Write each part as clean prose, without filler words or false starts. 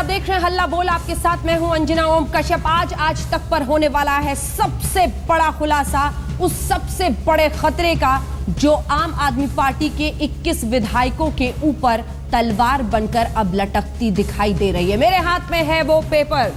आप देख रहे हैं हल्ला बोल, आपके साथ मैं हूं अंजना ओम कश्यप। आज तक पर होने वाला है सबसे बड़ा खुलासा उस सबसे बड़े खतरे का जो आम आदमी पार्टी के 21 विधायकों के ऊपर तलवार बनकर अब लटकती दिखाई दे रही है। मेरे हाथ में है वो पेपर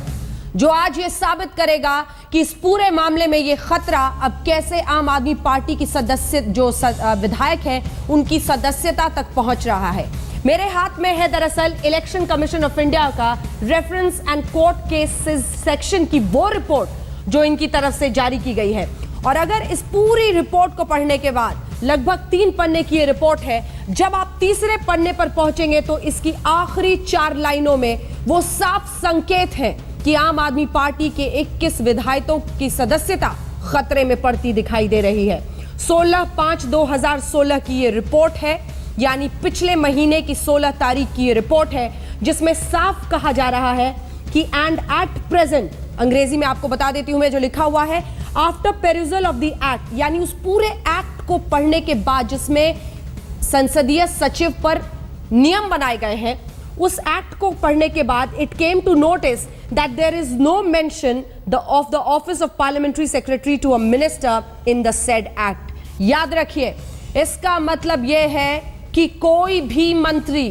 जो आज ये साबित करेगा कि इस पूरे मामले में ये खतरा अब कैसे आम आदमी पार्टी की सदस्य जो विधायक है उनकी सदस्यता तक पहुंच रहा है। मेरे हाथ में है दरअसल इलेक्शन कमीशन ऑफ इंडिया का reference and court cases section की वो रिपोर्ट जो इनकी तरफ से जारी की गई है। और अगर इस पूरी रिपोर्ट को पढ़ने के बाद लगभग 3 पन्ने की ये रिपोर्ट है, जब आप तीसरे पन्ने पर पहुंचेंगे तो इसकी आखिरी 4 लाइनों में वो साफ संकेत है कि आम आदमी पार्टी के 21 विधायकों की सदस्यता खतरे में पड़ती दिखाई दे रही है। 16/5/2016 की ये रिपोर्ट है, यानी पिछले महीने की 16 तारीख की ये रिपोर्ट है, जिसमें साफ कहा जा रहा है कि एंड एट प्रेजेंट, अंग्रेजी में आपको बता देती हूं मैं जो लिखा हुआ है, आफ्टर पेरिजल ऑफ द एक्ट, यानी उस पूरे एक्ट को पढ़ने के बाद जिसमें संसदीय सचिव पर नियम बनाए गए हैं, उस एक्ट को पढ़ने के बाद it came to notice that there is no mention of the office of parliamentary secretary to a minister in the said act. याद रखिए, इसका मतलब यह है कि कोई भी मंत्री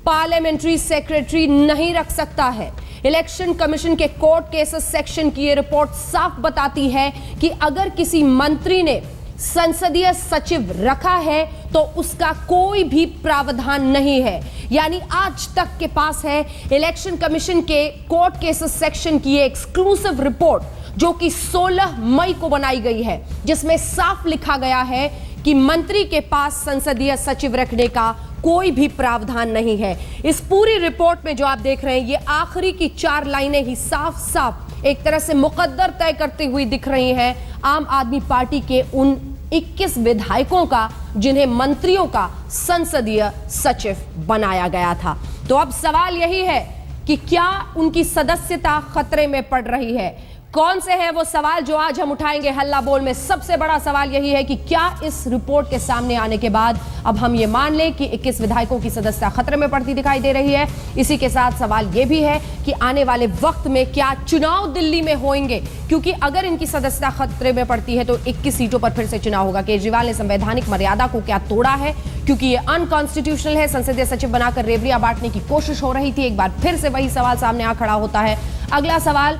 पार्लियामेंट्री सेक्रेटरी नहीं रख सकता है। इलेक्शन कमीशन के कोर्ट केसेस सेक्शन की यह रिपोर्ट साफ बताती है कि अगर किसी मंत्री ने संसदीय सचिव रखा है तो उसका कोई भी प्रावधान नहीं है। यानी आज तक के पास है इलेक्शन कमीशन के कोर्ट केसेस सेक्शन की एक्सक्लूसिव रिपोर्ट जो कि 16 मई को बनाई गई है, जिसमें साफ लिखा गया है कि मंत्री के पास संसदीय सचिव रखने का कोई भी प्रावधान नहीं है। इस पूरी रिपोर्ट में जो आप देख रहे हैं, ये आखिरी की 4 लाइनें ही साफ साफ एक तरह से मुकद्दर तय करती हुई दिख रही हैं आम आदमी पार्टी के उन 21 विधायकों का जिन्हें मंत्रियों का संसदीय सचिव बनाया गया था। तो अब सवाल यही है कि क्या उनकी सदस्यता खतरे में पड़ रही है? कौन से हैं वो सवाल जो आज हम उठाएंगे हल्ला बोल में? सबसे बड़ा सवाल यही है कि क्या इस रिपोर्ट के सामने आने के बाद अब हम ये मान लें कि 21 विधायकों की सदस्यता खतरे में पड़ती दिखाई दे रही है। इसी के साथ सवाल ये भी है कि आने वाले वक्त में क्या चुनाव दिल्ली में होंगे, क्योंकि अगर इनकी सदस्यता खतरे में पड़ती है तो 21 सीटों पर फिर से चुनाव होगा। केजरीवाल ने संवैधानिक मर्यादा को क्या तोड़ा है, क्योंकि ये अनकॉन्स्टिट्यूशनल है। संसदीय सचिव बनाकर रेवड़ियां बांटने की कोशिश हो रही थी, एक बार फिर से वही सवाल सामने आ खड़ा होता है। अगला सवाल,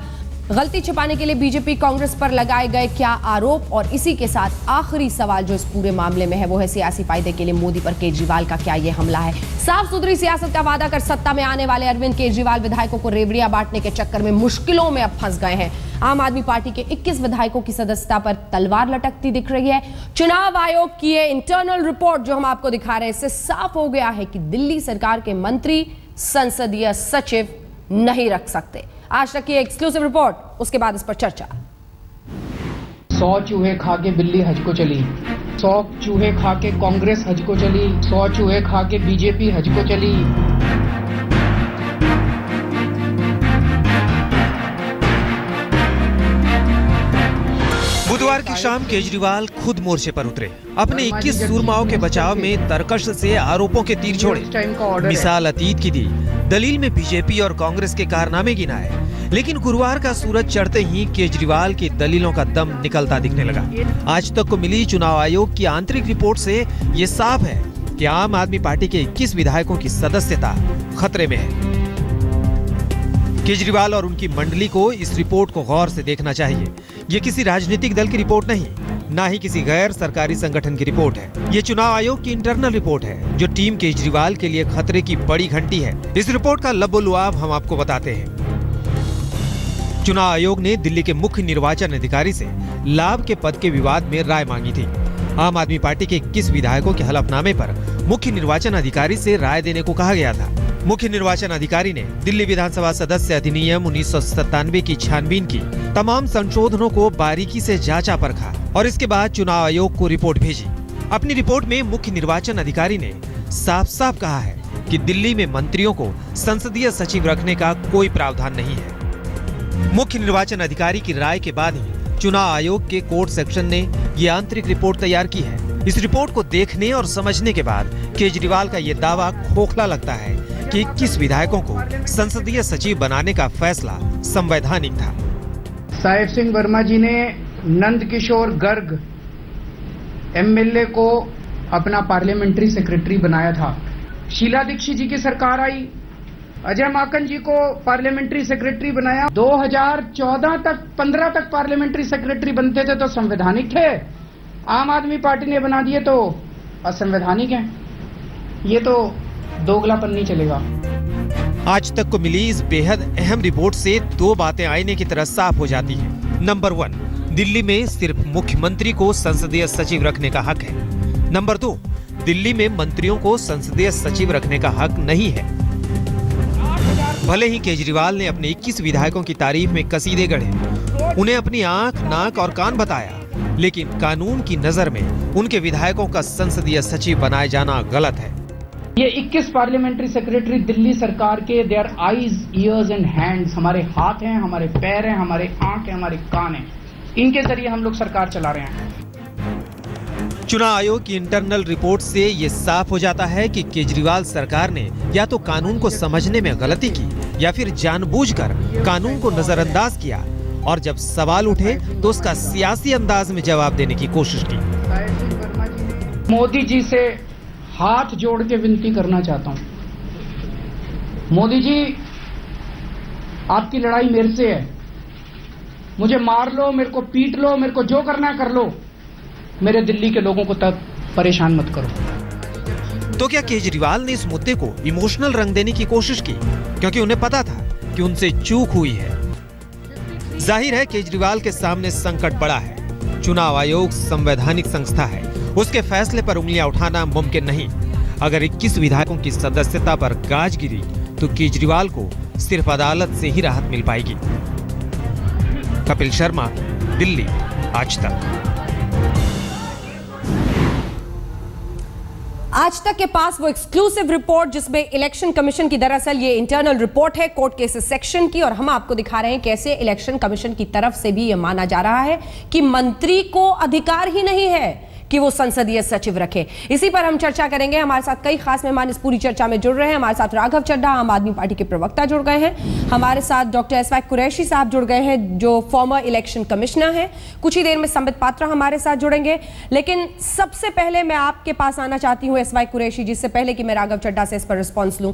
गलती छिपाने के लिए बीजेपी कांग्रेस पर लगाए गए क्या आरोप? और इसी के साथ आखिरी सवाल जो इस पूरे मामले में है वो है सियासी फायदे के लिए मोदी पर केजरीवाल का क्या ये हमला है? साफ सुथरी सियासत का वादा कर सत्ता में आने वाले अरविंद केजरीवाल विधायकों को रेवड़ियां बांटने के चक्कर में मुश्किलों में अब फंस गए हैं। आम आदमी पार्टी के 21 विधायकों की सदस्यता पर तलवार लटकती दिख रही है। चुनाव आयोग की इंटरनल रिपोर्ट जो हम आपको दिखा रहे हैं, इससे साफ हो गया है कि दिल्ली सरकार के मंत्री संसदीय सचिव नहीं रख सकते। आज तक की एक्सक्लूसिव रिपोर्ट, उसके बाद इस पर चर्चा। 100 चूहे खा के बिल्ली हज को चली, 100 चूहे खा के कांग्रेस हज को चली, 100 चूहे खा के बीजेपी हज को चली। बुधवार की शाम केजरीवाल खुद मोर्चे पर उतरे। अपने 21 सूरमाओं के बचाव में तरकश से आरोपों के तीर छोड़े। मिसाल अतीत की दी, दलील में बीजेपी और कांग्रेस के कारनामे गिनाए। लेकिन गुरुवार का सूरज चढ़ते ही केजरीवाल की दलीलों का दम निकलता दिखने लगा। आज तक को मिली चुनाव आयोग की आंतरिक रिपोर्ट से ये साफ है कि आम आदमी पार्टी के 21 विधायकों की सदस्यता खतरे में है। केजरीवाल और उनकी मंडली को इस रिपोर्ट को गौर से देखना चाहिए। ये किसी राजनीतिक दल की रिपोर्ट नहीं, ना ही किसी गैर सरकारी संगठन की रिपोर्ट है। ये चुनाव आयोग की इंटरनल रिपोर्ट है जो टीम केजरीवाल के लिए खतरे की बड़ी घंटी है। इस रिपोर्ट का लबो-लुआब हम आपको बताते हैं। चुनाव आयोग ने दिल्ली के मुख्य निर्वाचन अधिकारी से लाभ के पद के विवाद में राय मांगी थी। आम आदमी पार्टी के 21 विधायकों के हलफनामे पर मुख्य निर्वाचन अधिकारी से राय देने को कहा गया था। मुख्य निर्वाचन अधिकारी ने दिल्ली विधानसभा सदस्य अधिनियम 1997 की छानबीन की, तमाम संशोधनों को बारीकी से जांचा परखा और इसके बाद चुनाव आयोग को रिपोर्ट भेजी। अपनी रिपोर्ट में मुख्य निर्वाचन अधिकारी ने साफ साफ कहा है कि दिल्ली में मंत्रियों को संसदीय सचिव रखने का कोई प्रावधान नहीं है। मुख्य निर्वाचन अधिकारी की राय के बाद ही चुनाव आयोग के कोर्ट सेक्शन ने ये आंतरिक रिपोर्ट तैयार की है। इस रिपोर्ट को देखने और समझने के बाद केजरीवाल का ये दावा खोखला लगता है कि 21 विधायकों को संसदीय सचिव बनाने का फैसला संवैधानिक था। साहेब सिंह वर्मा जी ने नंदकिशोर गर्ग एमएलए को अपना पार्लियामेंट्री सेक्रेटरी बनाया था। शीला दीक्षित जी की सरकार आई, अजय माकन जी को पार्लियामेंट्री सेक्रेटरी बनाया। 2014 तक 15 तक पार्लियामेंट्री सेक्रेटरी बनते थे तो संवैधानिक थे, आम आदमी पार्टी ने बना दिए तो असंवैधानिक है। ये तो दोगलापन नहीं चलेगा। आज तक को मिली इस बेहद अहम रिपोर्ट से दो बातें आईने की तरह साफ हो जाती हैं। नंबर 1, दिल्ली में सिर्फ मुख्यमंत्री को संसदीय सचिव रखने का हक है। नंबर 2, दिल्ली में मंत्रियों को संसदीय सचिव रखने का हक नहीं है। भले ही केजरीवाल ने अपने 21 विधायकों की तारीफ में कसीदे गढ़े, उन्हें अपनी आंख, नाक और कान बताया, लेकिन कानून की नजर में उनके विधायकों का संसदीय सचिव बनाए जाना गलत है। ये 21 पार्लियामेंट्री सेक्रेटरी दिल्ली सरकार के they are eyes, years and hands, हमारे हाथ हैं, हमारे पैर हैं, हमारे आंख हैं, हमारे कान हैं। इनके जरिए हम लोग सरकार चला रहे हैं। चुनाव आयोग की इंटरनल रिपोर्ट से ये साफ हो जाता है कि केजरीवाल सरकार ने या तो कानून को समझने में गलती की या फिर जानबूझकर कानून को नजरअंदाज किया और जब सवाल उठे तो उसका सियासी अंदाज में जवाब देने की कोशिश की। मोदी जी से हाथ जोड़ के विनती करना चाहता हूं, मोदी जी आपकी लड़ाई मेरे से है, मुझे मार लो, मेरे को पीट लो, मेरे को जो करना है कर लो, मेरे दिल्ली के लोगों को तब परेशान मत करो। तो क्या केजरीवाल ने इस मुद्दे को इमोशनल रंग देने की कोशिश की क्योंकि उन्हें पता था कि उनसे चूक हुई है? जाहिर है केजरीवाल के सामने संकट बड़ा है। चुनाव आयोग संवैधानिक संस्था है, उसके फैसले पर उंगलियां उठाना मुमकिन नहीं। अगर 21 विधायकों की सदस्यता पर गाज गिरी तो केजरीवाल को सिर्फ अदालत से ही राहत मिल पाएगी। कपिल शर्मा, दिल्ली, आज तक। आज तक के पास वो एक्सक्लूसिव रिपोर्ट जिसमें इलेक्शन कमीशन की, दरअसल ये इंटरनल रिपोर्ट है कोर्ट केसेस सेक्शन की, और हम आपको दिखा रहे हैं कैसे इलेक्शन कमीशन की तरफ से भी ये माना जा रहा है कि मंत्री को अधिकार ही नहीं है कि वो संसदीय सचिव रखे। इसी पर हम चर्चा करेंगे। हमारे साथ कई खास मेहमान इस पूरी चर्चा में जुड़ रहे हैं। हमारे साथ राघव चड्ढा, आम आदमी पार्टी के प्रवक्ता, जुड़ गए हैं। हमारे साथ डॉक्टर एसवाई कुरैशी साहब जुड़ गए हैं, जो फॉर्मर इलेक्शन कमिश्नर हैं। कुछ ही देर में संबित पात्रा हमारे साथ जुड़ेंगे। लेकिन सबसे पहले मैं आपके पास आना चाहती हूं एसवाई कुरैशी, जिससे पहले कि मैं राघव चड्ढा से इस पर रिस्पॉन्स लूं।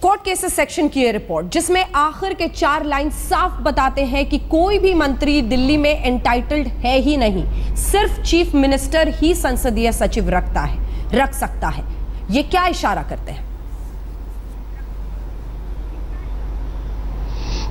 कोर्ट केसेस सेक्शन की ये रिपोर्ट जिसमें आखिर के 4 लाइन साफ बताते हैं कि कोई भी मंत्री दिल्ली में एंटाइटल्ड है ही नहीं, सिर्फ चीफ मिनिस्टर ही संसदीय सचिव रख सकता है। ये क्या इशारा करते हैं?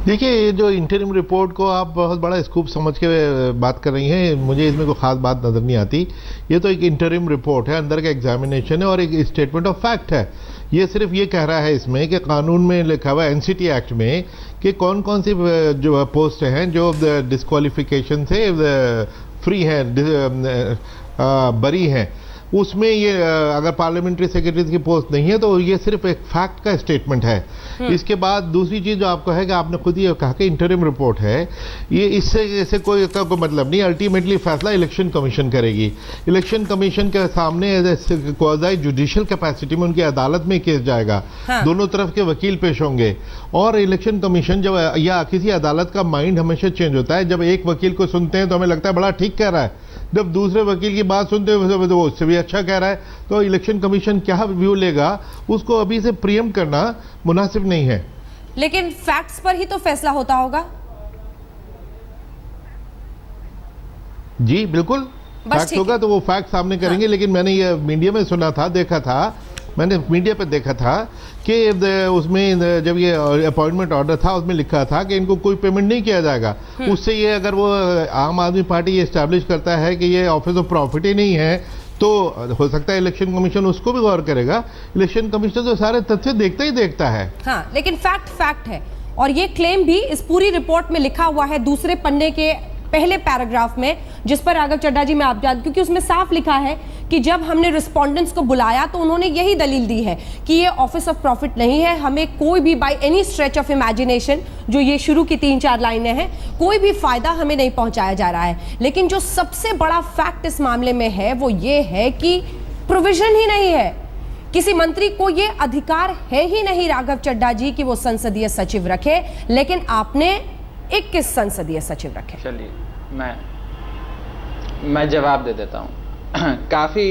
देखिए, ये जो इंटरिम रिपोर्ट को आप बहुत बड़ा स्कूप समझ के बात कर रही हैं, मुझे इसमें कोई खास बात नजर नहीं आती। ये तो एक इंटरिम रिपोर्ट है, अंदर का एग्जामिनेशन है और एक स्टेटमेंट ऑफ फैक्ट है। ये सिर्फ ये कह रहा है इसमें कि कानून में लिखा हुआ है, एनसीटी एक्ट में, कि कौन कौन सी जो पोस्ट हैं जो डिस्क्वालिफिकेशन से फ्री हैं, बरी हैं, उसमें ये अगर पार्लियामेंट्री सेक्रेटरी की पोस्ट नहीं है तो ये सिर्फ एक फैक्ट का स्टेटमेंट है। इसके बाद दूसरी चीज जो आपको है कि आपने खुद ही कहा कि इंटरिम रिपोर्ट है, ये इससे कोई मतलब नहीं। अल्टीमेटली फैसला इलेक्शन कमीशन करेगी। इलेक्शन कमीशन के सामने क्वाज़ी जुडिशियल कैपेसिटी में उनकी अदालत में केस जाएगा। हाँ। दोनों तरफ के वकील पेश होंगे और इलेक्शन कमीशन जब, या किसी अदालत का माइंड हमेशा चेंज होता है। जब एक वकील को सुनते हैं तो हमें लगता है बड़ा ठीक कह रहा है, जब दूसरे वकील की बात सुनते हैं तो वो उससे भी अच्छा कह रहा है। तो इलेक्शन कमीशन क्या व्यू लेगा उसको अभी से प्रियम करना मुनासिब नहीं है। लेकिन फैक्ट्स पर ही तो फैसला होता होगा। जी बिल्कुल, फैक्ट होगा तो वो फैक्ट सामने करेंगे। हाँ। लेकिन मैंने ये मीडिया में सुना था, देखा था, मैंने मीडिया पे देखा था कि उसमें जब ये अपॉइंटमेंट ऑर्डर था उसमें लिखा था कि इनको कोई पेमेंट नहीं किया जाएगा। उससे ये अगर वो आम आदमी पार्टी ये एस्टैब्लिश करता है कि ये ऑफिस ऑफ प्रॉफिट ही नहीं है तो हो सकता है इलेक्शन कमीशन उसको भी गौर करेगा। इलेक्शन कमीशन तो सारे तथ्य देखता ही देखता है। हाँ, लेकिन फैक्ट है और ये क्लेम भी इस पूरी रिपोर्ट में लिखा हुआ है दूसरे पन्ने के पहले पैराग्राफ में, जिस पर राघव चड्ढा जी मैं आप जानते, क्योंकि उसमें साफ लिखा है कि जब हमने रिस्पोंडेंट्स को बुलाया तो उन्होंने यही दलील दी है कि ये ऑफिस ऑफ प्रॉफिट नहीं है, हमें कोई भी by any stretch of imagination, जो ये शुरू की 3-4 लाइनें हैं, कोई भी फायदा हमें नहीं पहुंचाया जा रहा है। लेकिन जो सबसे बड़ा फैक्ट इस मामले में है वो ये है कि प्रोविजन ही नहीं है किसी मंत्री को यह अधिकार है ही नहीं राघव चड्ढा जी कि वो संसदीय सचिव रखे, लेकिन आपने 21 संसदीय सचिव रखे। चलिए मैं जवाब दे देता हूं। काफी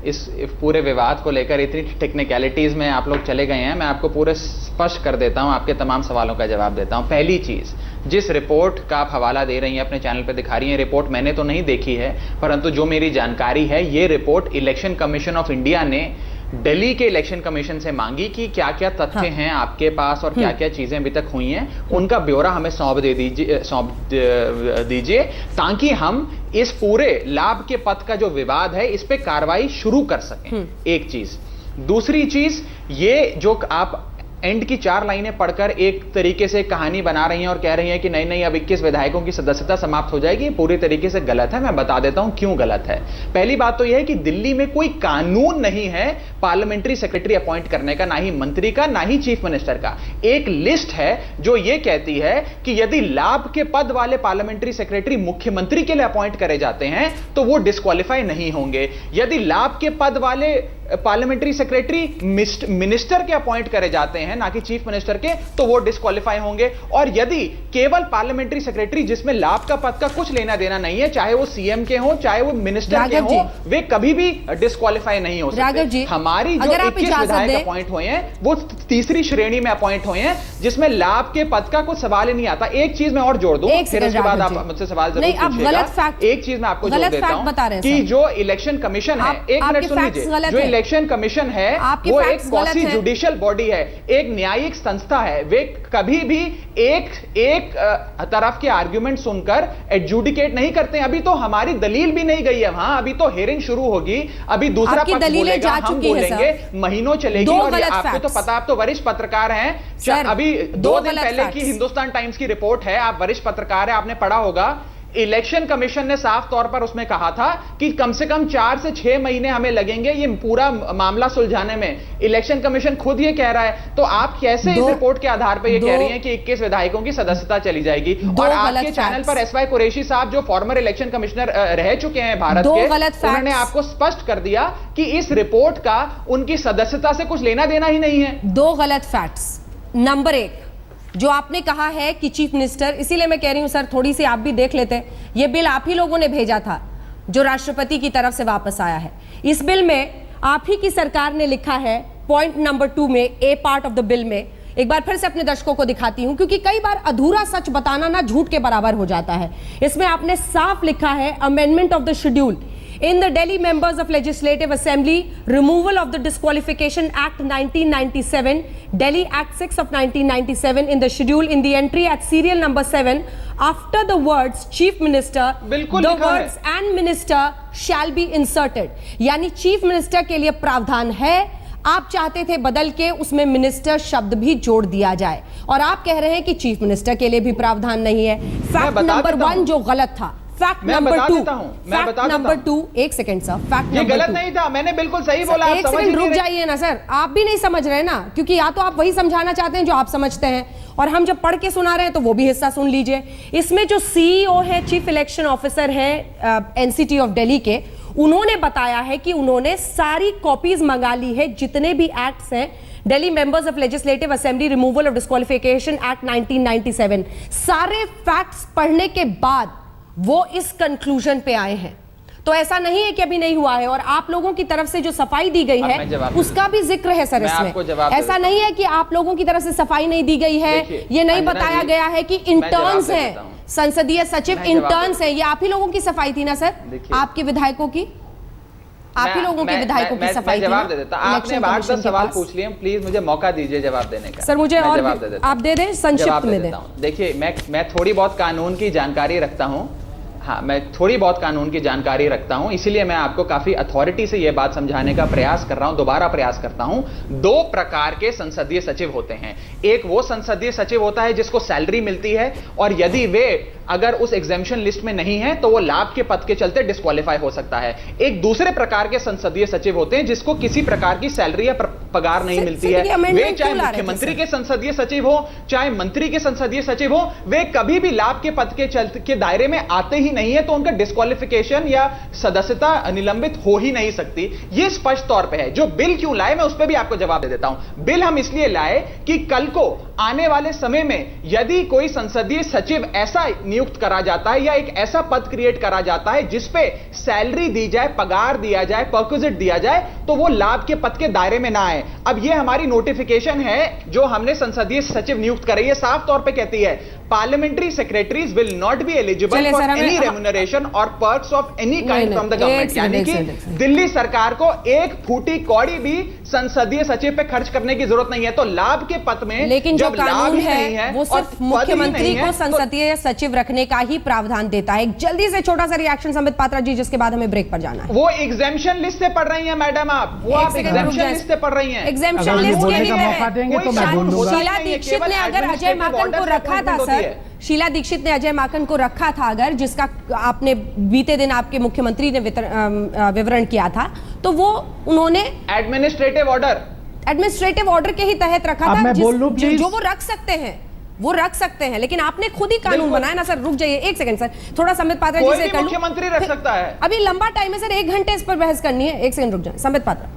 इस पूरे विवाद को लेकर इतनी टेक्निकलिटीज में आप लोग चले गए हैं, मैं आपको पूरे स्पष्ट कर देता हूं, आपके तमाम सवालों का जवाब देता हूं। पहली चीज, जिस रिपोर्ट का आप हवाला दे रही हैं, अपने चैनल पे दिखा रही हैं, रिपोर्ट मैंने तो नहीं देखी है, परंतु जो मेरी जानकारी है, ये report election commission of India ने दिल्ली के इलेक्शन कमीशन से मांगी कि क्या क्या तथ्य हैं आपके पास और क्या क्या चीजें अभी तक हुई हैं, उनका ब्यौरा हमें सौंप दीजिए ताकि हम इस पूरे लाभ के पथ का जो विवाद है इस पे कार्रवाई शुरू कर सकें। एक चीज। दूसरी चीज, ये जो आप एंड की 4 लाइनें पढ़कर एक तरीके से कहानी बना रही हैं और कह रही हैं कि नहीं नहीं अब 21 विधायकों की सदस्यता समाप्त हो जाएगी, पूरी तरीके से गलत है। मैं बता देता हूं क्यों गलत है। पहली बात तो यह है कि दिल्ली में कोई कानून नहीं है पार्लियामेंट्री सेक्रेटरी अपॉइंट करने का, ना ही मंत्री का, ना ही चीफ मिनिस्टर का। एक लिस्ट है जो यह कहती है कि यदि लाभ के पद वाले पार्लियामेंट्री सेक्रेटरी मुख्यमंत्री के लिए अपॉइंट करे जाते हैं तो वो डिस्क्वालीफाई नहीं होंगे। यदि लाभ के पद वाले पार्लियामेंट्री सेक्रेटरी मिनिस्टर के अपॉइंट करे जाते हैं, ना कि चीफ मिनिस्टर के, तो वो डिस्क्वालीफाई होंगे। और यदि केवल पार्लियामेंट्री सेक्रेटरी जिसमें लाभ का पद का कुछ लेना देना नहीं है, चाहे वो सीएम के हो चाहे वो मिनिस्टर के हो, वे कभी भी डिस्क्वालीफाई नहीं हो सकते। हमारी जो 21 विधायक अपॉइंट हुए हैं वो तीसरी श्रेणी में अपॉइंट हुए हैं जिसमें लाभ के पद का कुछ सवाल ही नहीं आता। एक चीज मैं और जोड़ दूं, फिर उसके बाद आप मुझसे सवाल जरूर पूछिएगा। एक चीज मैं आपको जोड़ देता हूं कि जो इलेक्शन कमिशन है, एक मिनट सुन लीजिए, जो इलेक्शन कमीशन है वो एक क्वासी जुडिशियल बॉडी है, एक न्यायिक संस्था है। वे कभी भी एक तरफ के आर्गुमेंट सुनकर एडजुडिकेट नहीं करते। अभी तो हमारी दलील भी नहीं गई है वहां, अभी तो हियरिंग शुरू होगी, अभी दूसरा पक्ष बोलेगा, हम बोलेंगे, महीनों चलेगी। और आपको तो पता, आप तो वरिष्ठ पत्रकार हैं, अभी 2 दिन पहले की हिंदुस्तान टाइम्स की रिपोर्ट है, आप वरिष्ठ पत्रकार हैं, आपने पढ़ा होगा। इलेक्शन कमीशन ने साफ तौर पर उसमें कहा था कि कम से कम 4 से 6 महीने हमें लगेंगे ये पूरा मामला सुलझाने में। इलेक्शन कमीशन खुद ये कह रहा है, तो आप कैसे इस रिपोर्ट के आधार पर ये कह रही हैं कि 21 विधायकों की सदस्यता चली जाएगी? और आपके चैनल पर एसवाई कुरैशी साहब जो फॉर्मर इलेक्शन कमिश्नर रह चुके हैं भारत के, उन्होंने आपको स्पष्ट कर दिया कि इस रिपोर्ट का उनकी सदस्यता से कुछ लेना देना ही नहीं है। 2 गलत फैक्ट्स। नंबर 1, जो आपने कहा है कि चीफ मिनिस्टर, इसीलिए मैं कह रही हूं सर थोड़ी सी आप भी देख लेते। ये बिल आप ही लोगों ने भेजा था जो राष्ट्रपति की तरफ से वापस आया है। इस बिल में आप ही की सरकार ने लिखा है, पॉइंट नंबर 2 में, ए पार्ट ऑफ द बिल में, एक बार फिर से अपने दर्शकों को दिखाती हूं क्योंकि कई बार अधूरा सच बताना ना झूठ के बराबर हो जाता है। इसमें आपने साफ लिखा है, amendment of the schedule in the Delhi members of Legislative Assembly, removal of the Disqualification Act 1997, Delhi Act 6 of 1997 in the schedule in the entry at serial number 7, after the words Chief Minister, the words and Minister shall be inserted. यानी chief minister के लिए प्रावधान है, आप चाहते थे बदल के उसमें मिनिस्टर शब्द भी जोड़ दिया जाए, और आप कह रहे हैं कि चीफ मिनिस्टर के लिए भी प्रावधान नहीं है। फैक्ट नंबर 1 जो गलत था, फैक्ट नंबर 2, फैक्ट नंबर 2, एक सेकंड सर, फैक्ट नंबर 2 गलत नहीं था, मैंने बिल्कुल सही बोला। एक सेकंड रुक जाइए ना सर, आप भी नहीं समझ रहे ना, क्योंकि या तो आप वही समझाना चाहते हैं जो आप समझते हैं, और हम जब पढ़ के सुना रहे हैं तो वो भी हिस्सा सुन लीजिए। इसमें जो सीईओ है, चीफ इलेक्शन ऑफिसर है एनसीटी ऑफ दिल्ली के, उन्होंने बताया है कि उन्होंने सारी कॉपीज मंगा ली है जितने भी एक्ट्स हैं, Delhi members of legislative assembly removal of disqualification act 1997, सारे फैक्ट्स पढ़ने के बाद वो इस कंक्लूजन पे आए हैं। तो ऐसा नहीं है कि अभी नहीं हुआ है, और आप लोगों की तरफ से जो सफाई दी गई है उसका भी जिक्र है सर इसमें। ऐसा नहीं है कि आप लोगों की तरफ से सफाई नहीं दी गई है, ये नहीं बताया गया है कि इंटर्न्स हैं, संसदीय सचिव इंटर्न्स हैं, ये आप ही लोगों की सफाई थी ना सर, आपके विधायकों की, आप ही लोगों के विधायकों की सफाई थी। जवाब दे देता, आपने 8-10 सवाल पूछ लिए, प्लीज मुझे मौका दीजिए जवाब देने का। सर मुझे और आप दे दें, संक्षिप्त में दें। देखिए, मैं थोड़ी बहुत कानून की जानकारी रखता हूं, हाँ, मैं थोड़ी बहुत कानून की जानकारी रखता हूं, इसीलिए मैं आपको काफी अथॉरिटी से यह बात समझाने का प्रयास कर रहा हूं, दोबारा प्रयास करता हूं। 2 प्रकार के संसदीय सचिव होते हैं। एक वो संसदीय सचिव होता है जिसको सैलरी मिलती है, और यदि वे अगर उस एग्जेम्पशन लिस्ट में नहीं है तो वो लाभ के पद के चलते डिस्क्वालीफाई हो सकता है। एक दूसरे प्रकार के संसदीय सचिव होते हैं जिसको किसी प्रकार की सैलरी या पगार नहीं मिलती है, वे चाहे मुख्यमंत्री के संसदीय सचिव हो चाहे मंत्री के संसदीय सचिव हो, वे कभी भी लाभ के पद के दायरे में आते ही नहीं है, तो उनका डिस्क्वालिफिकेशन या सदस्यता निलंबित हो ही नहीं सकती। यह स्पष्ट तौर पे है। जो बिल क्यों लाए, मैं उस पर भी आपको जवाब दे देता हूं। बिल हम इसलिए लाए कि कल को आने वाले समय में यदि कोई संसदीय सचिव ऐसा नियुक्त करा जाता है या एक ऐसा पद क्रिएट करा जाता है जिसपे सैलरी दी जाए, पगार दिया जाए, परक्विजिट दिया जाए, तो वो लाभ के पद के दायरे में ना आए। अब ये हमारी नोटिफिकेशन है जो हमने संसदीय सचिव नियुक्त करी है, साफ तौर पे कहती है parliamentary secretaries will not be eligible for any remuneration और perks of any kind from the government. यानी कि दिल्ली सरकार को एक फूटी कौड़ी भी संसदीय सचिव पे खर्च करने की जरूरत नहीं है। तो लाभ के पद में लेकिन जो कानून है वो और सिर्फ मुख्यमंत्री को संसदीय सचिव रखने का ही प्रावधान देता है। एक जल्दी से छोटा सा रिएक्शन संबित पात्रा जी, जिसके बाद हमें ब्रेक पर जाना है। वो एग्जेम्पशन लिस्ट से पढ़ रही हैं मैडम, आप वो आप एग्जेम्पशन लिस्ट से पढ़ रही हैं। एग्जेम्पशन लिस्ट के लिए मौका देंगे तो मैं बोल दूंगा। शीला दीक्षित ने अगर अजय माकन को रखा था सर, शीला दीक्षित ने अजय माकन को रखा था अगर, जिसका आपने बीते दिन आपके मुख्यमंत्री ने विवरण किया था, तो वो उन्होंने एडमिनिस्ट्रेटिव ऑर्डर के ही तहत रखा था, जो वो रख सकते हैं, वो रख सकते हैं। लेकिन आपने खुद ही कानून बनाया ना सर। रुक जाइए एक सेकंड सर, थोड़ा संबित पात्रा जी से कर लूं। मुख्यमंत्री रख सकता है। अभी लंबा टाइम है सर, 1 घंटे इस पर बहस करनी है। एक सेकंड रुक जाए संबित पात्रा।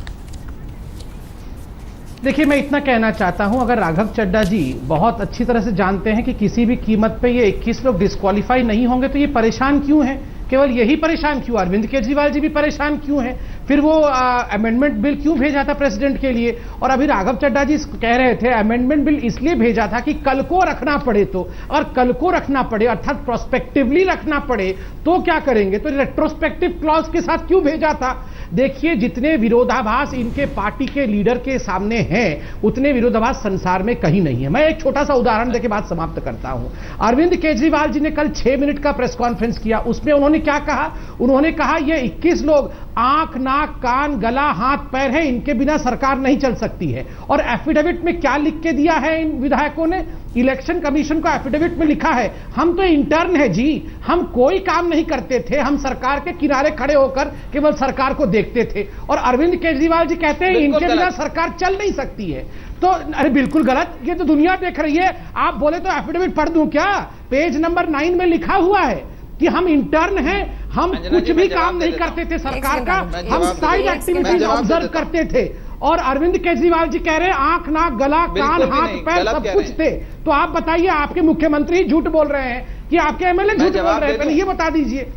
देखिए, मैं इतना कहना चाहता हूं, अगर राघव चड्ढा जी बहुत अच्छी तरह से जानते हैं कि किसी भी कीमत पे ये 21 लोग डिस्क्वालीफाई नहीं होंगे, तो ये परेशान क्यों हैं? केवल यही परेशान क्यों? अरविंद केजरीवाल जी भी परेशान क्यों हैं? फिर वो अमेंडमेंट बिल क्यों भेजा था प्रेसिडेंट के लिए? और अभी राघव चड्ढा जी कह रहे थे अमेंडमेंट बिल इसलिए भेजा था कि कल को रखना पड़े तो, और कल को रखना पड़े अर्थात प्रोस्पेक्टिवली रखना पड़े तो क्या करेंगे? तो रेट्रोस्पेक्टिव क्लॉज के साथ क्यों भेजा था? देखिए, जितने विरोधाभास इनके पार्टी के लीडर के सामने हैं, उतने विरोधाभास संसार में कहीं नहीं है। मैं एक छोटा सा उदाहरण देके बात समाप्त करता हूं। अरविंद केजरीवाल जी ने कल 6 मिनट का प्रेस कॉन्फ्रेंस किया, उसमें उन्होंने क्या कहा? उन्होंने कहा ये 21 लोग आंख, नाक, कान, गला, हाथ, पैर है, इनके बिना सरकार नहीं चल सकती है। और एफिडेविट में क्या लिख के दिया है इन विधायकों ने? इलेक्शन कमीशन को एफिडेविट में लिखा है, हम तो इंटर्न है जी, हम कोई काम नहीं करते थे, हम सरकार के किनारे खड़े होकर केवल सरकार को देखते थे। और अरविंद केजरीवाल जी कहते हैं इनके बिना सरकार चल नहीं सकती है। तो अरे बिल्कुल गलत, ये तो दुनिया देख रही है। आप बोले तो एफिडेविट पढ़ दूं क्या? पेज नंबर 9 में लिखा हुआ है कि हम इंटर्न हैं, हम कुछ भी काम नहीं करते थे सरकार का, हम साइड एक्टिविटीज ऑब्जर्व करते थे। और अरविंद केजरीवाल जी कह रहे हैं आंख, नाक, गला, कान, हाथ, पैर सब कुछ थे। तो आप बताइए, आपके मुख्यमंत्री झूठ बोल रहे हैं कि आपके एमएलए झूठ बोल रहे हैं? पहले ये बता दीजिए।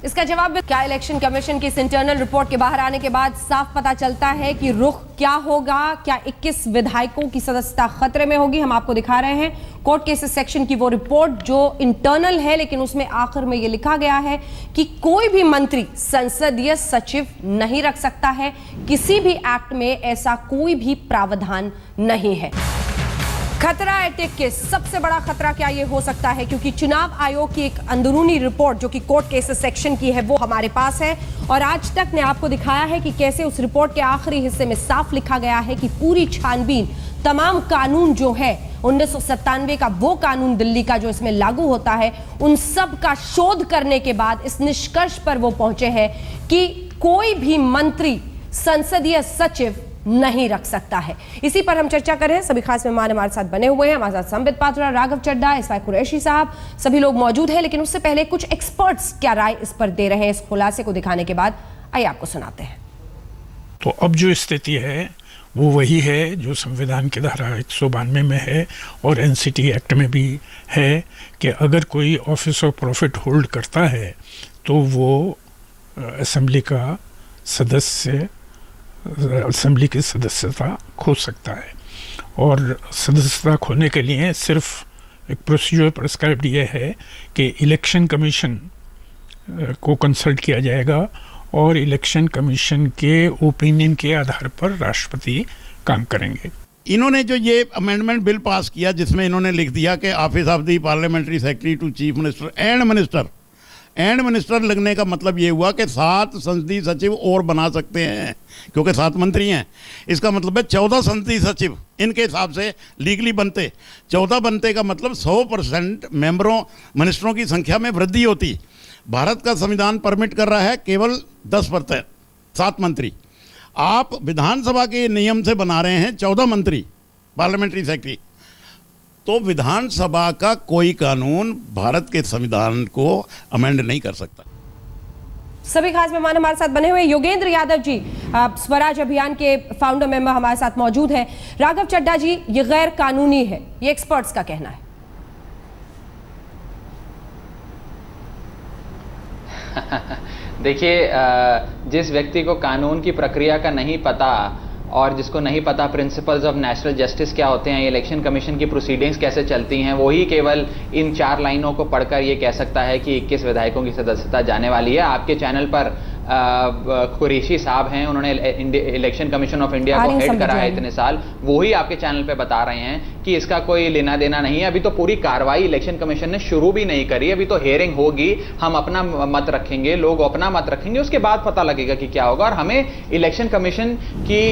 इसका जवाब क्या? इलेक्शन कमीशन की इस इंटरनल रिपोर्ट के बाहर आने के बाद साफ पता चलता है कि रुख क्या होगा। क्या 21 विधायकों की सदस्यता खतरे में होगी? हम आपको दिखा रहे हैं कोर्ट केसेस सेक्शन की वो रिपोर्ट जो इंटरनल है, लेकिन उसमें आखिर में ये लिखा गया है कि कोई भी मंत्री संसदीय सचिव नहीं रख सकता है। किसी भी एक्ट में ऐसा कोई भी प्रावधान नहीं है। खतरा है 21। सबसे बड़ा खतरा क्या ये हो सकता है? क्योंकि चुनाव आयोग की एक अंदरूनी रिपोर्ट जो कि कोर्ट केसेस सेक्शन की है वो हमारे पास है, और आज तक ने आपको दिखाया है कि कैसे उस रिपोर्ट के आखिरी हिस्से में साफ लिखा गया है कि पूरी छानबीन, तमाम कानून जो है 1997 का वो कानून दिल्ली का जो इसमें लागू होता है, उन सब का शोध करने के बाद इस निष्कर्ष पर वो पहुंचे हैं कि कोई भी मंत्री संसदीय सचिव नहीं रख सकता है। इसी पर हम चर्चा कर रहे हैं। सभी खास मेहमान हमारे साथ बने हुए हैं। हमारे साथ संबित पात्रा, राघव चड्ढा, इस्फाक कुरैशी साहब, सभी लोग मौजूद हैं। लेकिन उससे पहले कुछ एक्सपर्ट्स क्या राय इस पर दे रहे हैं, इस खुलासे को दिखाने के बाद आइए आपको सुनाते हैं। तो अब जो स्थिति है वो वही है जो संविधान की धारा 192 में है और एनसीटी एक्ट में भी है कि अगर कोई ऑफिस ऑफ प्रॉफिट होल्ड करता है तो वो असेंबली का सदस्य, असेंबली की सदस्यता खो सकता है। और सदस्यता खोने के लिए सिर्फ एक प्रोसीजर प्रिस्क्राइब्ड ये है कि इलेक्शन कमीशन को कंसल्ट किया जाएगा और इलेक्शन कमीशन के ओपिनियन के आधार पर राष्ट्रपति काम करेंगे। इन्होंने जो ये अमेंडमेंट बिल पास किया जिसमें इन्होंने लिख दिया कि office of the parliamentary secretary to chief minister and minister and minister लगने का मतलब ये हुआ कि 7 संसदीय सचिव और बना सकते हैं, क्योंकि 7 मंत्री हैं। इसका मतलब है 14 संसदीय सचिव इनके हिसाब से लीगली बनते। 14 बनते का मतलब 100% मेंबरों मिनिस्टरों की संख्या में वृद्धि होती। भारत का संविधान परमिट कर रहा है केवल 10%, 7 मंत्री। आप विधानसभा के नियम से बना रहे हैं 14 मंत्री, पार्लियामेंट्री सेक्रेटरी। तो विधानसभा का कोई कानून भारत के संविधान को अमेंड नहीं कर सकता। सभी खास मेहमान हमारे साथ बने हुए योगेंद्र यादव जी, स्वराज अभियान के फाउंडर मेंबर हमारे साथ मौजूद हैं। राघव चड्ढा जी, ये गैर कानूनी है, ये एक्सपर्ट्स का कहना है। देखिए, जिस व्यक्ति को कानून की प्रक्रिया का नहीं पता और जिसको नहीं पता प्रिंसिपल्स ऑफ नेशनल जस्टिस क्या होते हैं, इलेक्शन कमीशन की प्रोसीडिंग्स कैसे चलती हैं, वही केवल इन 4 लाइनों को पढ़कर ये कह सकता है कि 21 विधायकों की सदस्यता जाने वाली है। आपके चैनल पर कुरैशी साहब हैं, उन्होंने इलेक्शन कमीशन ऑफ इंडिया को हेड करा है इतने साल, वो ही आपके चैनल पे बता रहे हैं कि इसका कोई लेना देना नहीं है। अभी तो पूरी कार्रवाई इलेक्शन कमीशन ने शुरू भी नहीं करी, अभी तो हियरिंग होगी, हम अपना मत रखेंगे, लोग अपना मत रखेंगे, उसके बाद पता लगेगा कि क्या होगा। और हमें इलेक्शन कमीशन की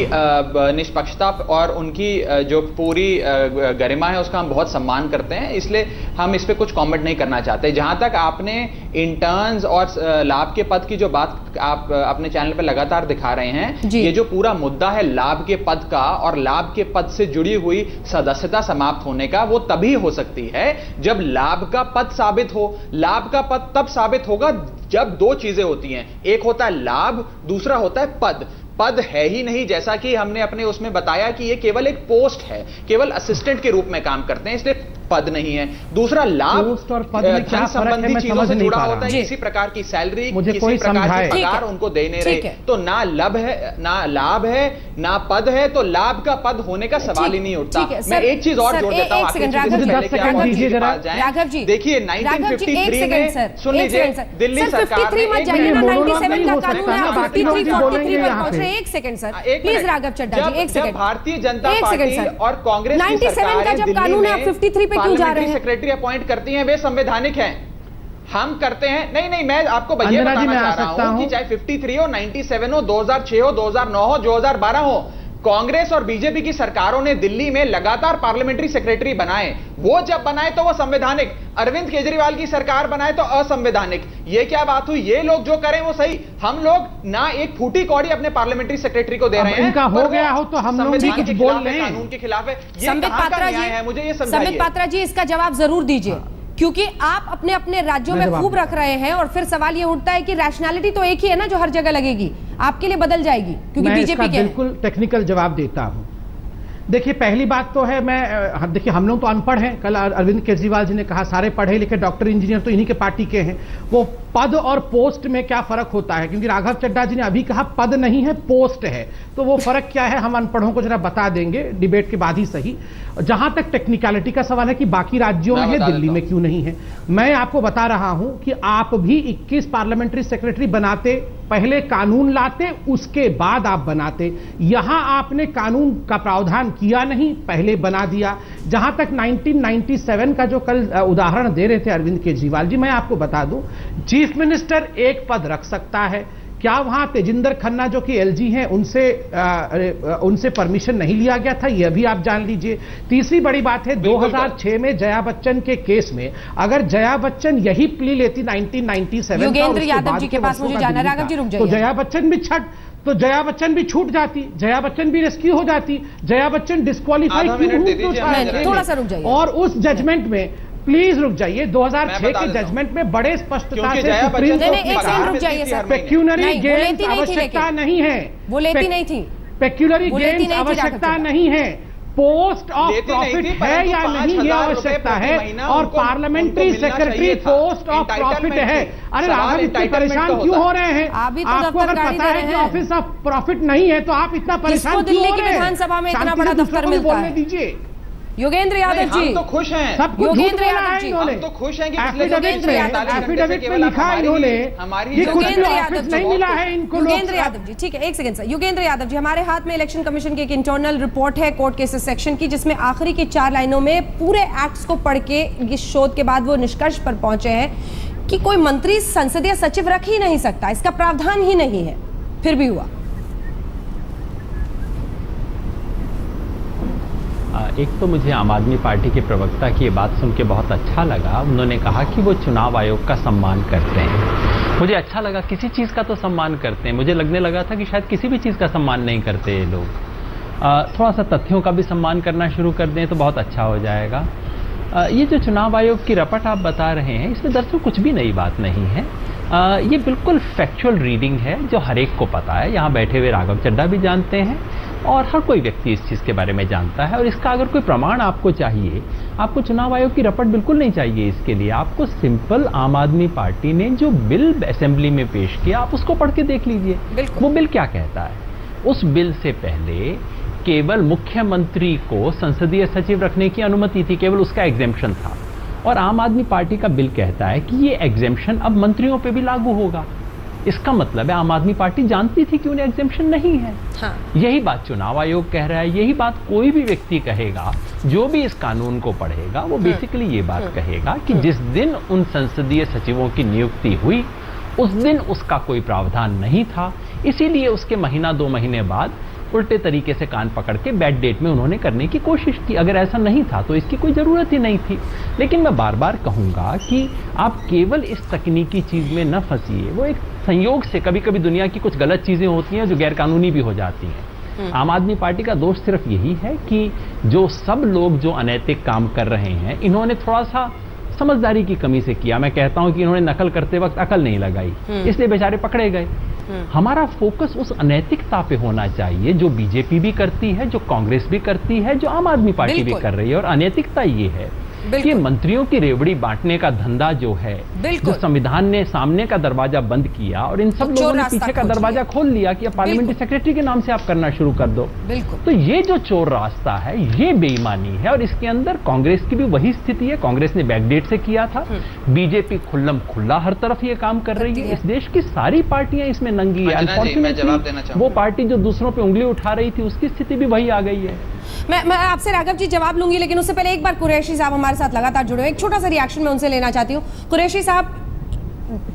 निष्पक्षता और उनकी जो पूरी गरिमा है उसका हम बहुत सम्मान करते हैं, इसलिए हम इस पर कुछ कॉमेंट नहीं करना चाहते। जहां तक आपने इंटर्न्स और लाभ के पद की जो बात आप अपने चैनल पर लगातार दिखा रहे हैं, ये जो पूरा मुद्दा है लाभ के पद का और लाभ के पद से जुड़ी हुई सदस्यता समाप्त होने का, वो तभी हो सकती है जब लाभ का पद साबित हो। लाभ का पद तब साबित होगा जब 2 चीजें होती हैं, एक होता है लाभ, दूसरा होता है पद। पद है ही नहीं, जैसा कि हमने अपने उसमें बताया कि ये केवल एक पोस्ट है, केवल असिस्टेंट के रूप में काम करते हैं, इसलिए पद नहीं है। दूसरा लाभ पोस्ट और पद में क्या फर्क है, मैं समझ नहीं पा रहा हूं। किसी प्रकार की सैलरी, मुझे किसी कोई प्रकार की समझाए। पगार उनको देने रहे, तो ना लाभ है, ना लाभ है, ना पद है, तो लाभ का पद होने का सवाल ही नहीं उठता। मैं एक चीज और जोड़ देता हूं, राघव जी देखिए 1953 में सुन लीजिए, दिल्ली सरकार ने एक second sir, please Raghav Chadha ji, एक सेकंड। भारतीय जनता पार्टी और कांग्रेस की सरकारें जब कानून है, आप 53 पे क्यों जा रहे हैं? सेक्रेटरी अपॉइंट करती हैं, वे संवैधानिक हैं, हम करते हैं। नहीं, मैं आपको भैया बताना चाह रहा हूं कि चाहे 53 हो, 97 हो, 2006 हो, 2009 हो, 2012 हो, कांग्रेस और बीजेपी की सरकारों ने दिल्ली में लगातार पार्लियामेंट्री सेक्रेटरी बनाए। वो जब बनाए तो वो संवैधानिक, अरविंद केजरीवाल की सरकार बनाए तो असंवैधानिक। ये क्या बात हुई? ये लोग जो करें वो सही, हम लोग ना एक फूटी कौड़ी अपने पार्लियामेंट्री सेक्रेटरी को दे रहे हैं। इनका हो गया हो तो हम लोग भी कुछ बोल रहे हैं, कानून के खिलाफ है। ये संबित कहां का पात्रा न्याय है, मुझे ये समझाइए। संबित पात्रा जी, इसका जवाब जरूर दीजिए, क्योंकि आप अपने अपने राज्यों में खूब रख रहे हैं और फिर सवाल ये उठता है कि रैशनैलिटी तो एक ही है ना जो हर जगह लगेगी, आपके लिए बदल जाएगी क्योंकि बीजेपी के। बिल्कुल टेक्निकल जवाब देता हूं। देखिए, पहली बात तो है, मैं देखिए हम लोग तो अनपढ़ हैं। कल अरविंद केजरीवाल जी ने कहा सारे पढ़े लिखे डॉक्टर इंजीनियर तो इन्हीं के पार्टी के हैं। वो पद और पोस्ट में क्या फर्क होता है, क्योंकि राघव चड्ढा जी ने अभी कहा पद नहीं है पोस्ट है, तो वो फर्क क्या है हम अनपढ़ों को जरा बता देंगे डिबेट के बाद ही सही। जहां तक टेक्निकलिटी का सवाल है कि बाकी राज्यों में है, दिल्ली में क्यों नहीं है, मैं आपको बता रहा हूं कि आप भी 21 पार्लियामेंट्री सेक्रेटरी बनाते, पहले कानून लाते, उसके बाद आप बनाते। यहां आपने कानून का प्रावधान किया नहीं, पहले बना दिया। जहां तक 1997 का जो कल उदाहरण दे रहे थे अरविंद केजरीवाल जी, मैं आपको बता दूं, चीफ मिनिस्टर एक पद रख सकता है। क्या वहां तेजिंदर खन्ना जो कि एलजी हैं उनसे परमिशन नहीं लिया गया था, यह भी आप जान लीजिए। तीसरी बड़ी बात है, 2006 में जया बच्चन के केस में अगर जया बच्चन यही प्ली लेती 1997 योगेंद्र यादव जी के पास मुझे जाना, राघव जी रुक जाइए, तो जया बच्चन भी छूट जाती, जया बच्चन भी रेस्क्यू हो जाती, जया बच्चन डिस्क्वालीफाई थोड़ा सा रुक जाइए। और उस जजमेंट में प्लीज रुक जाइए, 2006 के जजमेंट में बड़े स्पष्टता से सुप्रीम कोर्ट पेक्यूनरी गेन्स आवश्यकता नहीं है, वो लेती नहीं थी, पेक्यूनरी गेन्स आवश्यकता नहीं है, पोस्ट ऑफ प्रॉफिट है या नहीं ये आवश्यकता है, और parliamentary secretary post of profit है। अरे राघव इतने परेशान क्यों हो रहे हैं? आपको अगर पता है कि ऑफिस ऑफ प्रॉफिट नहीं है तो आप इतना परेशान क्यों हो रहे हैं? विधानसभा में इतना बड़ा दफ्तर मिलता है। दीजिए योगेंद्र यादव जी, हम तो खुश हैं, सब कुछ योगेंद्र यादव जी, हम तो खुश हैं कि एफिडेविट में लिखा है इन्होंने कि कुछ भी ऑफिस नहीं मिला है इनको। योगेंद्र यादव जी, ठीक है, एक सेकंड सर। योगेंद्र यादव जी, हमारे हाथ में इलेक्शन कमीशन की एक इंटरनल रिपोर्ट है कोर्ट केसेस सेक्शन की, जिसमें आखिरी की 4 लाइनों में पूरे एक्ट्स को पढ़ के इस शोध के बाद वो निष्कर्ष पर पहुंचे हैं कि कोई मंत्री संसदीय सचिव रख ही नहीं सकता, इसका प्रावधान ही नहीं है, फिर भी हुआ। एक तो मुझे आम आदमी पार्टी के प्रवक्ता की ये बात सुन के बहुत अच्छा लगा। उन्होंने कहा कि वो चुनाव आयोग का सम्मान करते हैं। मुझे अच्छा लगा, किसी चीज़ का तो सम्मान करते हैं। मुझे लगने लगा था कि शायद किसी भी चीज़ का सम्मान नहीं करते ये लोग। थोड़ा सा तथ्यों का भी सम्मान करना शुरू कर दें तो बहुत अच्छा हो जाएगा। ये जो चुनाव आयोग की रपट आप बता रहे हैं, इसमें दरअसल कुछ भी नई बात नहीं है। ये बिल्कुल फैक्चुअल रीडिंग है जो हर एक को पता है। यहाँ बैठे हुए राघव चड्ढा भी जानते हैं और हर कोई व्यक्ति इस चीज़ के बारे में जानता है। और इसका अगर कोई प्रमाण आपको चाहिए, आपको चुनाव आयोग की रपट बिल्कुल नहीं चाहिए। इसके लिए आपको सिंपल आम आदमी पार्टी ने जो बिल असेंबली में पेश किया, आप उसको पढ़ के देख लीजिए। वो बिल क्या कहता है। उस बिल से पहले केवल मुख्यमंत्री को संसदीय सचिव रखने की अनुमति थी, केवल उसका एग्जेम्पशन था। और आम आदमी पार्टी का बिल कहता है कि ये एग्जेम्पशन अब मंत्रियों पे भी लागू होगा। इसका मतलब है आम आदमी पार्टी जानती थी कि उन्हें एग्जेम्पशन नहीं है। हाँ। यही बात चुनाव आयोग कह रहा है, यही बात कोई भी व्यक्ति कहेगा जो भी इस कानून को पढ़ेगा। वो बेसिकली ये बात कहेगा कि जिस दिन उन संसदीय सचिवों की नियुक्ति हुई उस दिन उसका कोई प्रावधान नहीं था, इसीलिए उसके महीना 2 महीने बाद उल्टे तरीके से कान पकड़ के बैड डेट में उन्होंने करने की कोशिश की। अगर ऐसा नहीं था तो इसकी कोई ज़रूरत ही नहीं थी। लेकिन मैं बार बार कहूँगा कि आप केवल इस तकनीकी चीज़ में न फंसिए। वो एक संयोग से कभी कभी दुनिया की कुछ गलत चीज़ें होती हैं जो गैरकानूनी भी हो जाती हैं। आम आदमी पार्टी का दोष सिर्फ यही है कि जो सब लोग जो अनैतिक काम कर रहे हैं, इन्होंने थोड़ा सा समझदारी की कमी से किया। मैं कहता हूं कि इन्होंने नकल करते वक्त अकल नहीं लगाई, इसलिए बेचारे पकड़े गए। हमारा फोकस उस अनैतिकता पे होना चाहिए जो बीजेपी भी करती है, जो कांग्रेस भी करती है, जो आम आदमी पार्टी भी कर रही है। और अनैतिकता ये है कि मंत्रियों की रेवड़ी बांटने का धंधा जो है, जो संविधान ने सामने का दरवाजा बंद किया और इन सब लोगों ने पीछे का दरवाजा खोल लिया कि अब पार्लियामेंट्री सेक्रेटरी के नाम से आप करना शुरू कर दो। तो ये जो चोर रास्ता है, ये बेईमानी है। और इसके अंदर कांग्रेस की भी वही स्थिति है। कांग्रेस ने बैकडेट से किया था, बीजेपी खुल्लम खुल्ला हर तरफ ये काम कर रही है। इस देश की सारी पार्टियां इसमें नंगी है। अनफॉर्चुनेटली वो पार्टी जो दूसरों पे उंगली उठा रही थी, उसकी स्थिति भी वही आ गई है। मैं आपसे राघव जी जवाब लूंगी, लेकिन उससे पहले एक बार कुरैशी साहब हमारे साथ लगातार जुड़े हुए, एक छोटा सा रिएक्शन मैं उनसे लेना चाहती हूँ। कुरैशी साहब,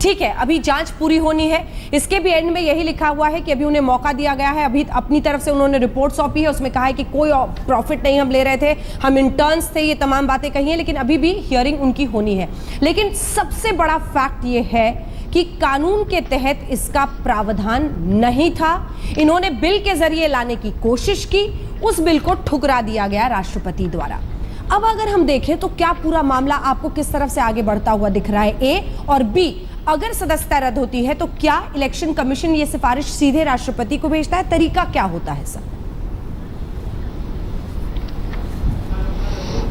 ठीक है, अभी जांच पूरी होनी है, इसके भी एंड में यही लिखा हुआ है कि अभी उन्हें मौका दिया गया है। अभी अपनी तरफ से उन्होंने रिपोर्ट सौंपी है, उसमें कहा है कि कोई प्रॉफिट नहीं हम ले रहे थे, हम इंटर्न्स थे, ये तमाम बातें कही हैं, लेकिन अभी भी हियरिंग उनकी होनी है। लेकिन सबसे बड़ा फैक्ट ये है कि कानून के तहत इसका प्रावधान नहीं था। इन्होंने बिल के जरिए लाने की कोशिश की, उस बिल को ठुकरा दिया गया राष्ट्रपति द्वारा। अब अगर हम देखें तो क्या पूरा मामला आपको किस तरफ से आगे बढ़ता हुआ दिख रहा है, ए और बी? अगर सदस्यता रद्द होती है तो क्या इलेक्शन कमीशन ये सिफारिश सीधे राष्ट्रपति को भेजता है? तरीका क्या होता है सर?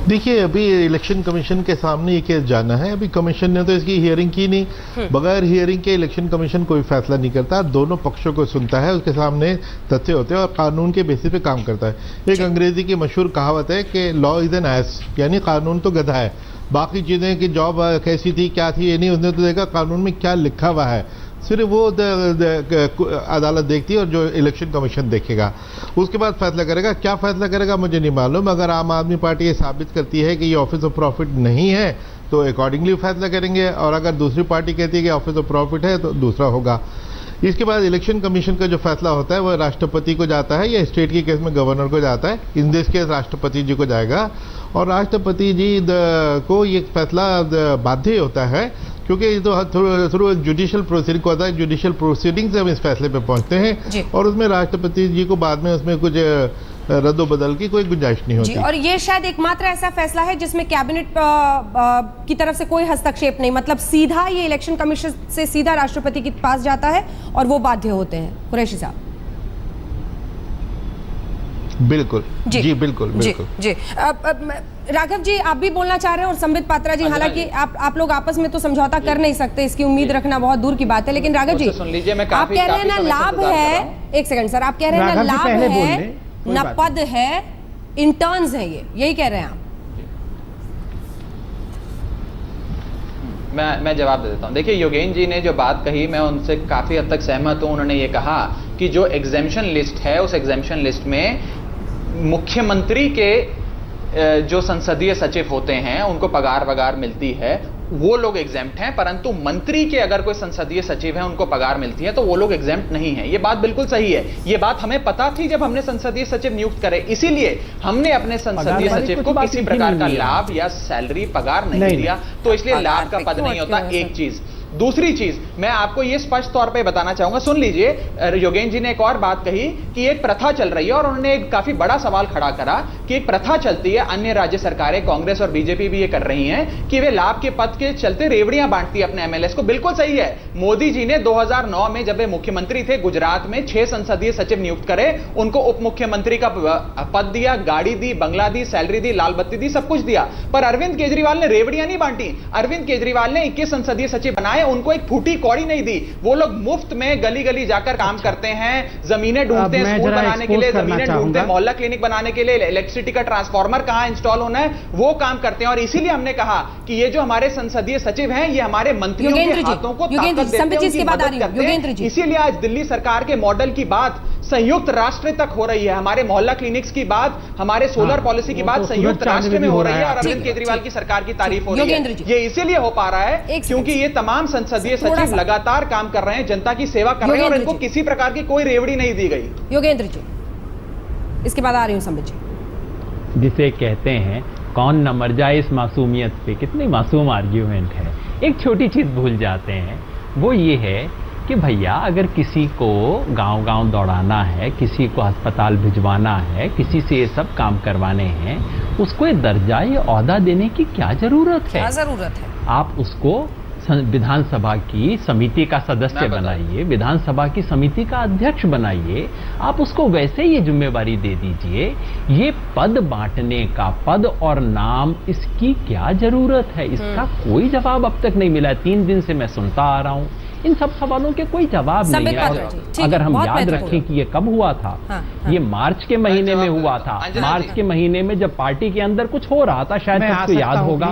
देखिए, अभी इलेक्शन कमीशन के सामने ये केस जाना है। अभी कमीशन ने तो इसकी हियरिंग की नहीं। बगैर हियरिंग के इलेक्शन कमीशन कोई फैसला नहीं करता, दोनों पक्षों को सुनता है, उसके सामने तथ्य होते हैं और कानून के बेसिस पे काम करता है। एक अंग्रेजी की मशहूर कहावत है कि लॉ इज एन एस, यानी कानून तो गधा है। बाकी चीज़ें कि जॉब कैसी थी, क्या थी, ये नहीं, उसने तो देखा कानून में क्या लिखा हुआ है। सिर्फ वो अदालत देखती है और जो इलेक्शन कमीशन देखेगा उसके बाद फैसला करेगा। क्या फैसला करेगा मुझे नहीं मालूम। अगर आम आदमी पार्टी ये साबित करती है कि ये ऑफिस ऑफ प्रॉफिट नहीं है तो अकॉर्डिंगली फैसला करेंगे, और अगर दूसरी पार्टी कहती है कि ऑफिस ऑफ प्रॉफिट है तो दूसरा होगा। इसके बाद इलेक्शन कमीशन का जो फैसला होता है वो राष्ट्रपति को जाता है, या स्टेट के केस में गवर्नर को जाता है। इन दिस केस राष्ट्रपति जी को जाएगा, और राष्ट्रपति जी को ये फैसला बाध्य होता है, क्योंकि ये तो थ्रू जुडिशियल प्रोसीडिंग होता है। जुडिशियल प्रोसीडिंग से हम इस फैसले पे पहुंचते हैं, और उसमें राष्ट्रपति जी को बाद में उसमें कुछ रद्दो बदल की कोई गुंजाइश नहीं होती। और ये शायद एकमात्र ऐसा फैसला है जिसमें कैबिनेट की तरफ से कोई हस्तक्षेप नहीं, मतलब सीधा ये इलेक्शन कमीशन से सीधा राष्ट्रपति के पास जाता है और वो बाध्य होते हैं। कुरैशी साहब। बिल्कुल जी, बिल्कुल बिल्कुल जी। राघव जी, आप भी बोलना चाह रहे हैं, और संबित पात्रा जी, हालांकि आप लोग आपस में तो समझौता कर नहीं सकते, इसकी उम्मीद रखना बहुत दूर की बात है, लेकिन राघव जी सुन लीजिए, मैं आप कह रहे हैं ना लाभ है, एक सेकंड सर, आप कह रहे हैं ना लाभ है न पद है, इंटर्न्स है, ये यही कह रहे हैं आप? मैं जवाब दे देता हूं। देखिए, योगेन जी ने जो बात कही, मैं उनसे काफी हद तक सहमत हूं। उन्होंने ये कहा कि जो एग्जेम्पशन लिस्ट है, उस एग्जेम्पशन लिस्ट में मुख्यमंत्री के जो संसदीय सचिव होते हैं उनको पगार वगार मिलती है, वो लोग एग्जेम्प्ट हैं, परंतु मंत्री के अगर कोई संसदीय सचिव है उनको पगार मिलती है तो वो लोग एग्जेम्प्ट नहीं है। ये बात बिल्कुल सही है, ये बात हमें पता थी जब हमने संसदीय सचिव नियुक्त करे, इसीलिए हमने अपने संसदीय सचिव को किसी प्रकार का लाभ या सैलरी पगार नहीं दिया, तो इसलिए लाभ का पद नहीं होता। एक चीज, दूसरी चीज मैं आपको यह स्पष्ट तौर पे बताना चाहूंगा, सुन लीजिए, योगेंद्र जी ने एक और बात कही कि एक प्रथा चल रही है और उन्होंने एक काफी बड़ा सवाल खड़ा करा कि एक प्रथा चलती है, अन्य राज्य सरकारें, कांग्रेस और बीजेपी भी ये कर रही हैं कि वे लाभ के पद के चलते रेवड़ियां बांटती है अपने एमएलएस को। बिल्कुल सही है, मोदी जी ने 2009 में जब वे मुख्यमंत्री थे गुजरात में 6 संसदीय सचिव नियुक्त करे, उनको उप मुख्यमंत्री का पद दिया, गाड़ी दी, बंगला दी, सैलरी दी, लाल बत्ती दी, सब कुछ दिया, पर अरविंद केजरीवाल ने रेवड़ियां नहीं बांटी। अरविंद केजरीवाल ने 21 संसदीय सचिव बनाए, उनको एक फूटी कौड़ी नहीं दी। वो लोग मुफ्त में गली गली जाकर काम करते हैं, जमीनें ढूंढते हैं स्कूल बनाने के लिए, जमीनें ढूंढते हैं मोहल्ला क्लिनिक बनाने के लिए, इलेक्ट्रिसिटी का ट्रांसफार्मर कहां इंस्टॉल होना है वो काम करते हैं। और इसीलिए हमने कहा कि ये जो हमारे संसदीय सचिव हैं ये हमारे मंत्रियों के हाथों को ताकत देते हैं, उनकी मदद करते हैं। इसीलिए आज दिल्ली सरकार के मॉडल की बात संयुक्त राष्ट्र तक हो रही है, हमारे मोहल्ला क्लिनिक्स की बात, हमारे सोलर पॉलिसी की बात संयुक्त राष्ट्र में हो रही है और अरविंद केजरीवाल की सरकार की तारीफ हो रही है। ये इसीलिए हो पा रहा है क्योंकि ये तमाम संसदीय सचिव लगातार काम कर रहे हैं, जनता की सेवा कर रहे हैं और इनको किसी प्रकार की कोई रेवड़ी नहीं दी गई। योगेंद्र जी, इसके बाद आ रही हूं संबित जी। जिसे कहते हैं कौन न मर जाए इस मासूमियत पे, कितनी मासूम आर्ग्यूमेंट है। एक छोटी चीज भूल जाते हैं, वो ये है कि भैया अगर किसी को गांव-गांव दौड़ाना है, किसी को अस्पताल भिजवाना है, किसी से ये सब काम करवाने हैं, उसको ये दर्जा ये ओहदा देने की क्या जरूरत है? क्या जरूरत है? आप उसको विधानसभा की समिति का सदस्य बनाइए, विधानसभा की समिति का अध्यक्ष बनाइए, आप उसको वैसे ये जिम्मेवारी दे दीजिए। ये पद बांटने का, पद और नाम, इसकी क्या जरूरत है? इसका कोई जवाब अब तक नहीं मिला। 3 दिन से मैं सुनता आ रहा हूं, इन सब सवालों के कोई जवाब नहीं है। अगर हम याद रखें कि ये कब हुआ था, ये मार्च के महीने में हुआ था। मार्च के महीने में जब पार्टी के अंदर कुछ हो रहा था, शायद आपको याद होगा,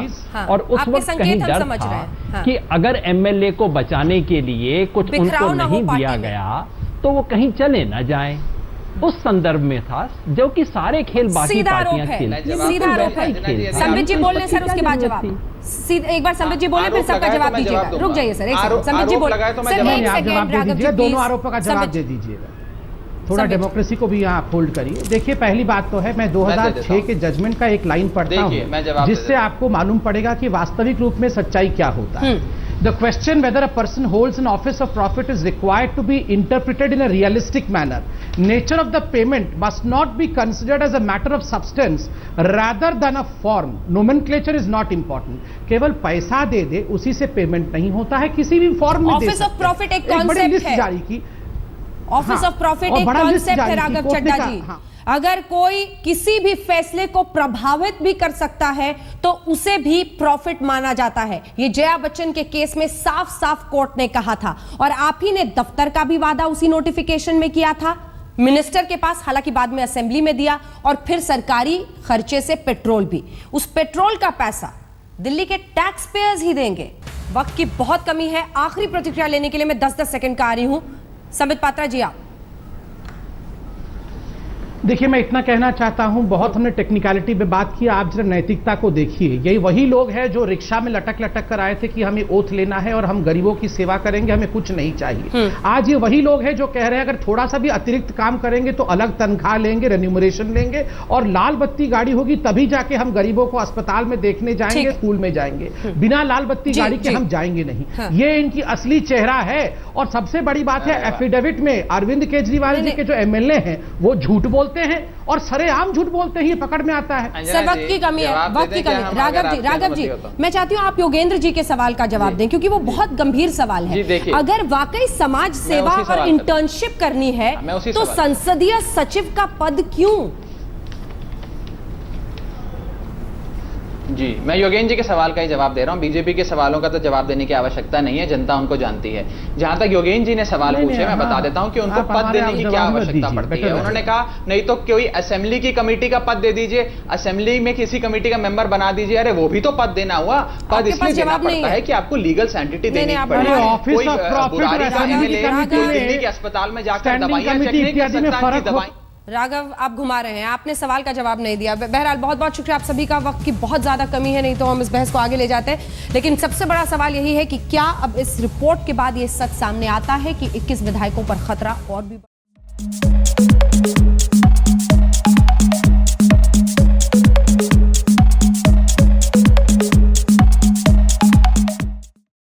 और उस वक्त कहीं डर था कि अगर एमएलए को बचाने के लिए कुछ उनको नहीं दिया गया तो वो कहीं चले ना जाएं। उस संदर्भ में था जो कि सारे खेल बाकी पार्टियां खेलती। सीधा आरोप है। संबित जी बोल रहे सर, उसके बाद जवाब। एक बार संबित जी बोले, फिर सबका जवाब दीजिएगा। रुक जाइए सर, एक सेकंड। संबित जी बोल, सर एक सेकंड, राघव जी दोनों आरोपों का जवाब दे दीजिएगा। थोड़ा डेमोक्रेसी को भी यहाँ होल्ड करिए। देखिए, पहली बात तो है, मैं 2006 के जजमेंट का एक लाइन पढ़ता हूँ जिससे आपको मालूम पड़ेगा कि वास्तविक रूप में सच्चाई क्या होता है। The question whether a person holds an office of profit is required to be interpreted in a realistic manner. Nature of the payment must not be considered as a matter of substance rather than a form. Nomenclature is not important. केवल पैसा दे दे उसी से payment नहीं होता है, किसी भी form में ऑफिस ऑफ प्रॉफिट एक कॉन्सेप्ट है जारी की। ऑफिस ऑफ प्रॉफिट एक कॉन्सेप्ट है राघव चड्ढा जी। अगर कोई किसी भी फैसले को प्रभावित भी कर सकता है तो उसे भी प्रॉफिट माना जाता है। ये जया बच्चन के केस में साफ साफ कोर्ट ने कहा था, और आप ही ने दफ्तर का भी वादा उसी नोटिफिकेशन में किया था, मिनिस्टर के पास, हालांकि बाद में असेंबली में दिया, और फिर सरकारी खर्चे से पेट्रोल भी। उस पेट्रोल का पैसा दिल्ली के टैक्स पेयर्स ही देंगे। वक्त की बहुत कमी है, आखिरी प्रतिक्रिया लेने के लिए मैं 10-10 सेकंड का आ रही हूं। संबित पात्रा जी, आप। देखिए, मैं इतना कहना चाहता हूं, बहुत हमने टेक्निकलिटी पे बात की, आप जरा नैतिकता को देखिए। यही वही लोग हैं जो रिक्शा में लटक लटक कर आए थे कि हमें ओथ लेना है और हम गरीबों की सेवा करेंगे, हमें कुछ नहीं चाहिए। आज ये वही लोग हैं जो कह रहे हैं अगर थोड़ा सा भी अतिरिक्त काम करेंगे तो अलग तनख्वाह लेंगे, रेन्यूमरेशन लेंगे, और लाल बत्ती गाड़ी होगी तभी जाके हम गरीबों को अस्पताल में देखने जाएंगे, स्कूल में जाएंगे। बिना लाल बत्ती गाड़ी के हम जाएंगे नहीं। ये इनकी असली चेहरा है। और सबसे बड़ी बात है, एफिडेविट में अरविंद केजरीवाल जी के जो एमएलए हैं वो झूठ बोलते हैं और सरेआम झूठ बोलते हैं, ये पकड़ में आता है। सर, वक्त की कमी है, वक्त की कमी। राघव जी, मैं चाहती हूँ आप योगेंद्र जी के सवाल का जवाब दें, क्योंकि वो बहुत गंभीर सवाल है। अगर वाकई समाज सेवा और इंटर्नशिप करनी है तो संसदीय सचिव का पद क्यों? जी, मैं योगेंद्र जी के सवाल का ही जवाब दे रहा हूं। बीजेपी के सवालों का तो जवाब देने की आवश्यकता नहीं है, जनता उनको जानती है। जहां तक योगेंद्र जी ने सवाल पूछे, मैं बता देता हूं कि उनको पद देने की क्या आवश्यकता पड़ती है। उन्होंने कहा नहीं तो कोई असेंबली की कमेटी का पद दे दीजिए, असेंबली में किसी कमेटी का मेंबर बना दीजिए। अरे वो भी तो पद देना हुआ। पद इसलिए देना पड़ता है कि आपको लीगल सैंटिटी देनी पड़ेगी। कोई बुराड़ी का एमएलए दिल्ली के अस्पताल में जाकर दवाइयां चेक नहीं कर सकता कि दवाई राघव, आप घुमा रहे हैं, आपने सवाल का जवाब नहीं दिया। बहरहाल बहुत बहुत शुक्रिया, आप सभी का। वक्त की बहुत ज्यादा कमी है, नहीं तो हम इस बहस को आगे ले जाते हैं। लेकिन सबसे बड़ा सवाल यही है कि क्या अब इस रिपोर्ट के बाद ये सच सामने आता है कि 21 विधायकों पर खतरा और भी